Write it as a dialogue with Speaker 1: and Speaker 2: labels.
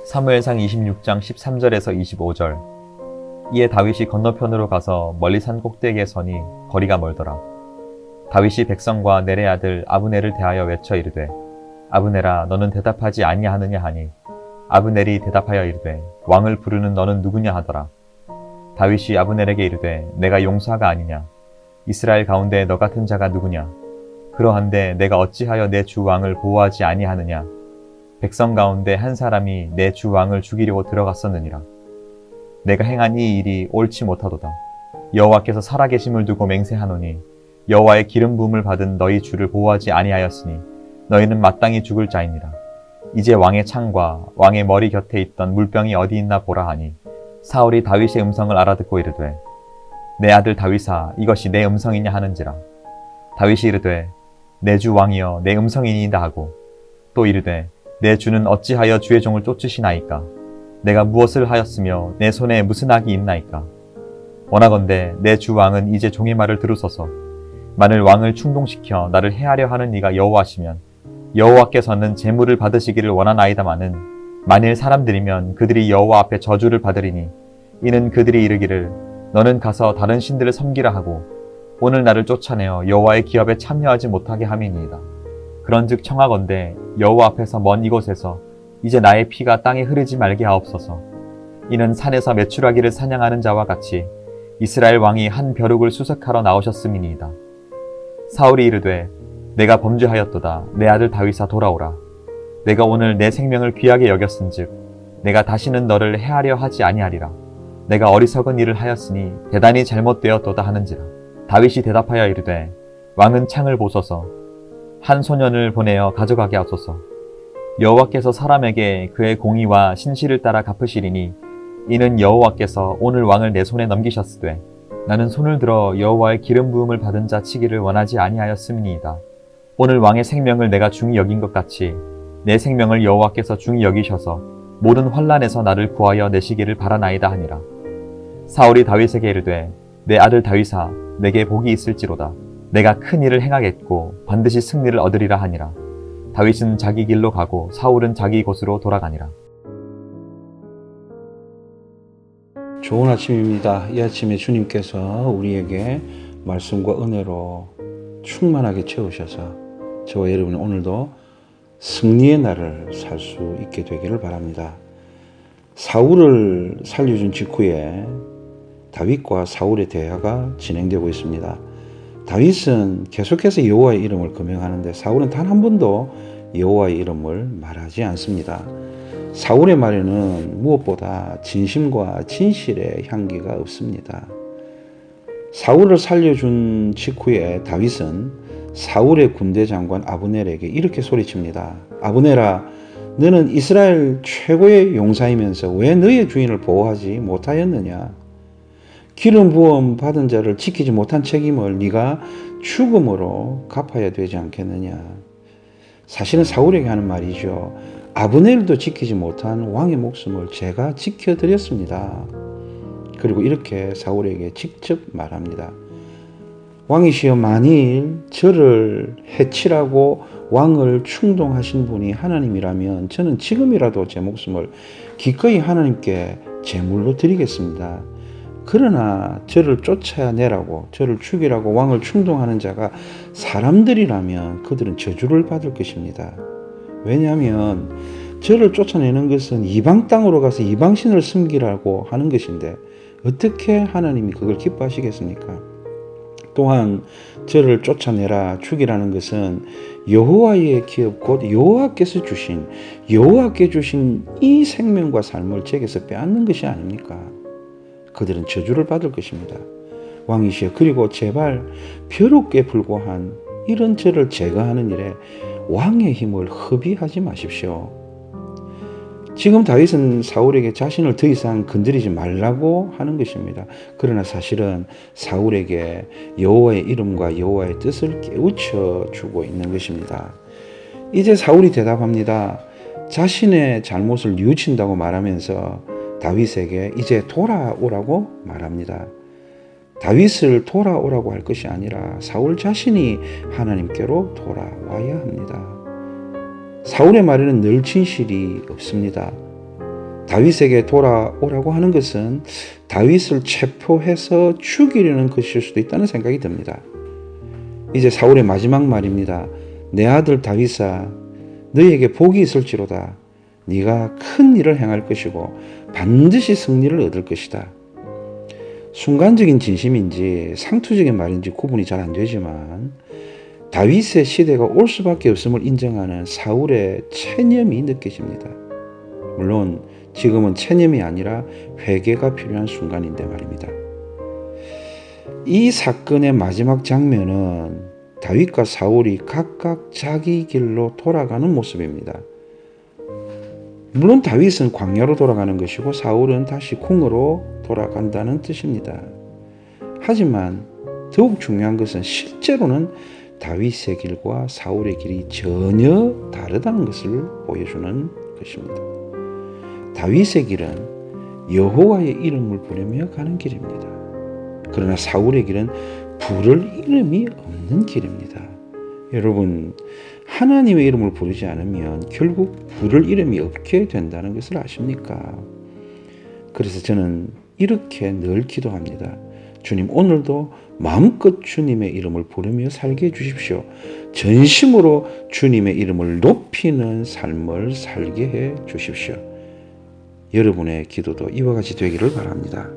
Speaker 1: 사무엘상 26장 13절에서 25절. 이에 다윗이 건너편으로 가서 멀리 산 꼭대기에 서니 거리가 멀더라. 다윗이 백성과 넬의 아들 아브넬을 대하여 외쳐 이르되 아브넬아 너는 대답하지 아니하느냐 하니 아브넬이 대답하여 이르되 왕을 부르는 너는 누구냐 하더라. 다윗이 아브넬에게 이르되 내가 용사가 아니냐 이스라엘 가운데 너 같은 자가 누구냐 그러한데 내가 어찌하여 내 주 왕을 보호하지 아니하느냐 백성 가운데 한 사람이 내 주 왕을 죽이려고 들어갔었느니라. 내가 행한 이 일이 옳지 못하도다. 여호와께서 살아계심을 두고 맹세하노니 여호와의 기름 부음을 받은 너희 주를 보호하지 아니하였으니 너희는 마땅히 죽을 자이니라. 이제 왕의 창과 왕의 머리 곁에 있던 물병이 어디 있나 보라 하니 사울이 다윗의 음성을 알아듣고 이르되 내 아들 다윗아 이것이 내 음성이냐 하는지라. 다윗이 이르되 내 주 왕이여 내 음성이니이다 하고 또 이르되 내 주는 어찌하여 주의 종을 쫓으시나이까 내가 무엇을 하였으며 내 손에 무슨 악이 있나이까 원하건대 내 주 왕은 이제 종의 말을 들으소서. 만일 왕을 충동시켜 나를 해하려 하는 이가 여호와시면 여호와께서는 제물을 받으시기를 원하나이다마는 만일 사람들이면 그들이 여호와 앞에 저주를 받으리니 이는 그들이 이르기를 너는 가서 다른 신들을 섬기라 하고 오늘 나를 쫓아내어 여호와의 기업에 참여하지 못하게 함이니이다. 그런즉 청하건대 여호와 앞에서 먼 이곳에서 이제 나의 피가 땅에 흐르지 말게 하옵소서. 이는 산에서 메추라기를 사냥하는 자와 같이 이스라엘 왕이 한 벼룩을 수색하러 나오셨음이니이다. 사울이 이르되 내가 범죄하였도다. 내 아들 다윗아 돌아오라. 내가 오늘 내 생명을 귀하게 여겼은즉 내가 다시는 너를 해하려 하지 아니하리라. 내가 어리석은 일을 하였으니 대단히 잘못되었도다 하는지라. 다윗이 대답하여 이르되 왕은 창을 보소서. 한 소년을 보내어 가져가게 하소서. 여호와께서 사람에게 그의 공의와 신실을 따라 갚으시리니 이는 여호와께서 오늘 왕을 내 손에 넘기셨으되 나는 손을 들어 여호와의 기름 부음을 받은 자 치기를 원하지 아니하였음이니이다. 오늘 왕의 생명을 내가 중히 여긴 것 같이 내 생명을 여호와께서 중히 여기셔서 모든 환난에서 나를 구하여 내시기를 바라나이다 하니라. 사울이 다윗에게 이르되 내 아들 다윗아 내게 복이 있을지로다. 내가 큰 일을 행하겠고 반드시 승리를 얻으리라 하니라. 다윗은 자기 길로 가고 사울은 자기 곳으로 돌아가니라.
Speaker 2: 좋은 아침입니다. 이 아침에 주님께서 우리에게 말씀과 은혜로 충만하게 채우셔서 저와 여러분이 오늘도 승리의 날을 살 수 있게 되기를 바랍니다. 사울을 살려준 직후에 다윗과 사울의 대화가 진행되고 있습니다. 다윗은 계속해서 여호와의 이름을 금행하는데 사울은 단 한 번도 여호와의 이름을 말하지 않습니다. 사울의 말에는 무엇보다 진심과 진실의 향기가 없습니다. 사울을 살려준 직후에 다윗은 사울의 군대 장관 아브넬에게 이렇게 소리칩니다. 아브넬아, 너는 이스라엘 최고의 용사이면서 왜 너의 주인을 보호하지 못하였느냐? 기름 부음 받은 자를 지키지 못한 책임을 네가 죽음으로 갚아야 되지 않겠느냐? 사실은 사울에게 하는 말이죠. 아브넬도 지키지 못한 왕의 목숨을 제가 지켜드렸습니다. 그리고 이렇게 사울에게 직접 말합니다. 왕이시여, 만일 저를 해치라고 왕을 충동하신 분이 하나님이라면 저는 지금이라도 제 목숨을 기꺼이 하나님께 제물로 드리겠습니다. 그러나 저를 쫓아내라고, 저를 죽이라고 왕을 충동하는 자가 사람들이라면 그들은 저주를 받을 것입니다. 왜냐하면 저를 쫓아내는 것은 이방 땅으로 가서 이방신을 섬기라고 하는 것인데 어떻게 하나님이 그걸 기뻐하시겠습니까? 또한 저를 쫓아내라, 죽이라는 것은 여호와의 기업 곧 여호와께서 주신, 여호와께 주신 이 생명과 삶을 제게서 빼앗는 것이 아닙니까? 그들은 저주를 받을 것입니다. 왕이시여, 그리고 제발 벼룩에 불과한 이런 저를 제거하는 일에 왕의 힘을 허비하지 마십시오. 지금 다윗은 사울에게 자신을 더 이상 건드리지 말라고 하는 것입니다. 그러나 사실은 사울에게 여호와의 이름과 여호와의 뜻을 깨우쳐 주고 있는 것입니다. 이제 사울이 대답합니다. 자신의 잘못을 뉘우친다고 말하면서 다윗에게 이제 돌아오라고 말합니다. 다윗을 돌아오라고 할 것이 아니라 사울 자신이 하나님께로 돌아와야 합니다. 사울의 말에는 늘 진실이 없습니다. 다윗에게 돌아오라고 하는 것은 다윗을 체포해서 죽이려는 것일 수도 있다는 생각이 듭니다. 이제 사울의 마지막 말입니다. 내 아들 다윗아, 너에게 복이 있을지로다. 네가 큰 일을 행할 것이고 반드시 승리를 얻을 것이다. 순간적인 진심인지 상투적인 말인지 구분이 잘 안 되지만 다윗의 시대가 올 수밖에 없음을 인정하는 사울의 체념이 느껴집니다. 물론 지금은 체념이 아니라 회개가 필요한 순간인데 말입니다. 이 사건의 마지막 장면은 다윗과 사울이 각각 자기 길로 돌아가는 모습입니다. 물론 다윗은 광야로 돌아가는 것이고 사울은 다시 궁으로 돌아간다는 뜻입니다. 하지만 더욱 중요한 것은 실제로는 다윗의 길과 사울의 길이 전혀 다르다는 것을 보여주는 것입니다. 다윗의 길은 여호와의 이름을 부르며 가는 길입니다. 그러나 사울의 길은 부를 이름이 없는 길입니다. 여러분, 하나님의 이름을 부르지 않으면 결국 부를 이름이 없게 된다는 것을 아십니까? 그래서 저는 이렇게 늘 기도합니다. 주님, 오늘도 마음껏 주님의 이름을 부르며 살게 해주십시오. 전심으로 주님의 이름을 높이는 삶을 살게 해 주십시오. 여러분의 기도도 이와 같이 되기를 바랍니다.